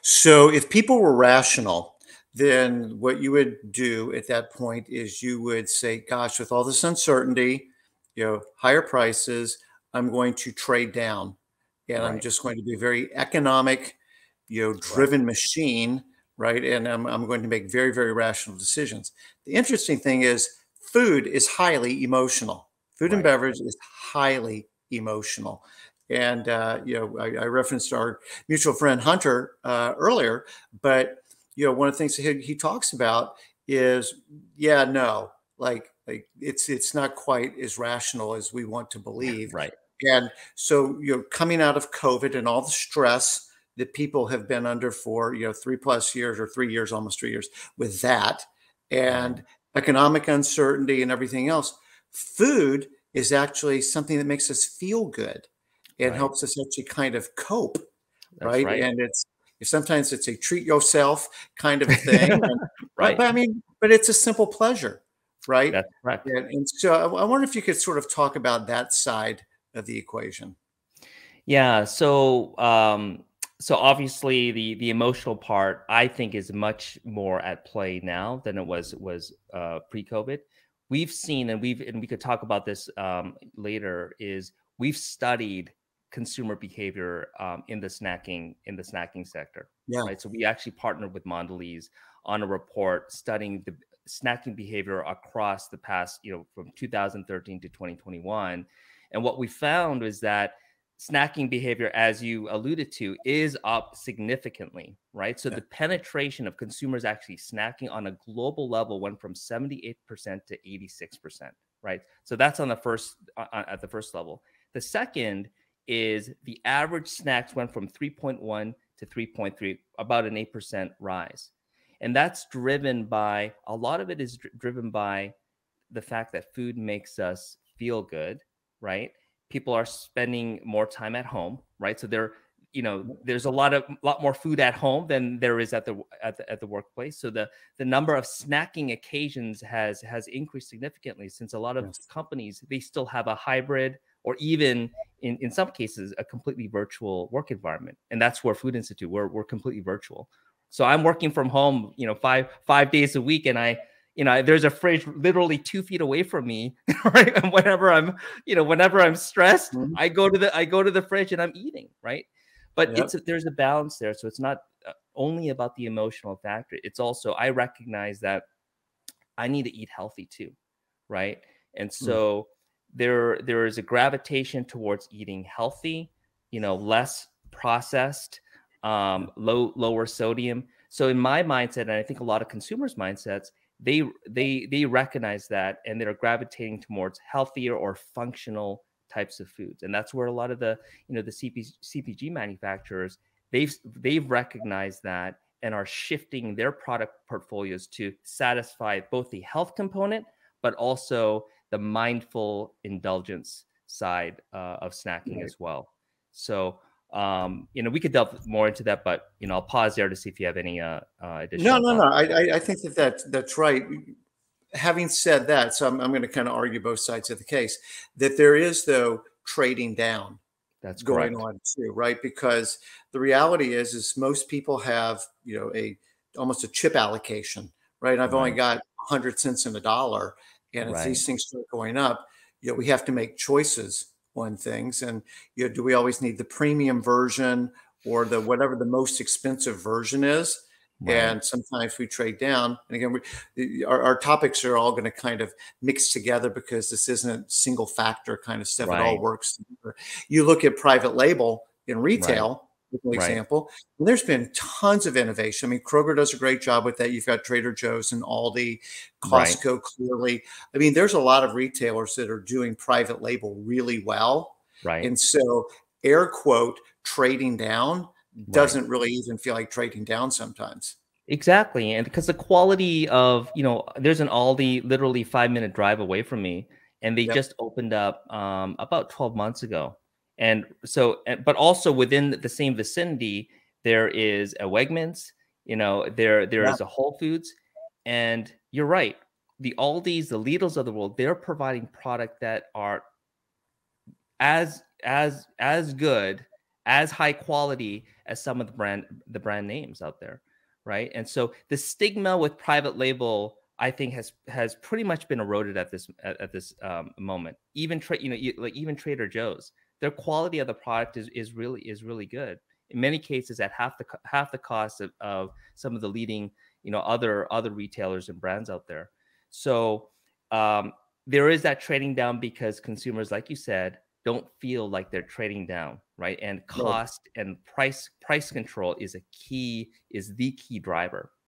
So if people were rational, then what you would do at that point is you would say, gosh, with all this uncertainty, higher prices, I'm going to trade down and I'm Right. just going to be very economic, That's correct. driven machine, right? And I'm going to make very, very rational decisions. The interesting thing is food is highly emotional. Food and Right. beverage is highly emotional. And, I referenced our mutual friend Hunter earlier, but one of the things that he talks about is, yeah, no, like it's not quite as rational as we want to believe. Right. And so, coming out of COVID and all the stress that people have been under for 3+ years or 3 years, almost 3 years, with that, Right. and economic uncertainty and everything else, food is actually something that makes us feel good and Right. helps us actually kind of cope, That's right? right. And sometimes it's a treat yourself kind of a thing, and, but, Right. but I mean, but it's a simple pleasure, right? That's correct. And so I wonder if you could sort of talk about that side of the equation. Yeah. So obviously the emotional part I think is much more at play now than it was pre-COVID. We've seen, and we could talk about this later. Is we've studied consumer behavior in the snacking sector, Yeah. right? So we actually partnered with Mondelez on a report studying the snacking behavior across the past, from 2013 to 2021. And what we found is that snacking behavior, as you alluded to, is up significantly, right? So Yeah. the penetration of consumers actually snacking on a global level went from 78% to 86%, right? So that's on the first at the first level. The second is the average snacks went from 3.1 to 3.3, about an 8% rise. And that's driven by, a lot of it is driven by the fact that food makes us feel good, right? People are spending more time at home, right? So there's a lot more food at home than there is at the workplace. So the number of snacking occasions has increased significantly, since a lot of Yes. companies, they still have a hybrid, or even in some cases a completely virtual work environment. And that's where Food Institute, we're completely virtual. So I'm working from home, five days a week, and there's a fridge literally 2 feet away from me, right? And whenever I'm stressed, Mhm. I go to the fridge and I'm eating, right? But Yep. there's a balance there. So it's not only about the emotional factor. It's also, I recognize that I need to eat healthy too, right? And Mm. so there is a gravitation towards eating healthy, less processed, Yeah. lower sodium. So in my mindset, and I think a lot of consumers' mindsets, they recognize that, and they're gravitating towards healthier or functional types of foods. And that's where a lot of the CPG manufacturers, they've recognized that, and are shifting their product portfolios to satisfy both the health component, but also the mindful indulgence side of snacking Right. as well. So, we could delve more into that, but I'll pause there to see if you have any No, additional no, no. thoughts. I think that's right. Having said that, so I'm going to kind of argue both sides of the case that there is, though, trading down That's going correct. on too, right? Because the reality is most people have, a almost a chip allocation, right? I've only Right. got 100 cents in a dollar, and as Right. these things start going up, we have to make choices on things. And do we always need the premium version or the whatever the most expensive version is? Right. And sometimes we trade down. And again, our topics are all going to kind of mix together because this isn't single factor kind of stuff. It all Right. works together. You look at private label in Right. retail, as an Right. example, and there's been tons of innovation. I mean, Kroger does a great job with that. You've got Trader Joe's and Aldi, Right. Costco, clearly. I mean, there's a lot of retailers that are doing private label really well. Right. And so, air quote, trading down Right. doesn't really even feel like trading down sometimes. Exactly. And because the quality of, there's an Aldi literally 5-minute drive away from me, and they Yep. just opened up about 12 months ago. And so, but also within the same vicinity, there is a Wegmans, there Yeah. is a Whole Foods. And you're right. The Aldis, the Lidls of the world, they're providing product that are as good, as high quality as some of the brand names out there, right? And so the stigma with private label, I think, has pretty much been eroded at this moment. Even like even Trader Joe's, their quality of the product is really good. In many cases, at half the cost of some of the leading other retailers and brands out there. So there is that trading down because consumers, like you said, don't feel like they're trading down, right? And Right. cost and price control is the key driver.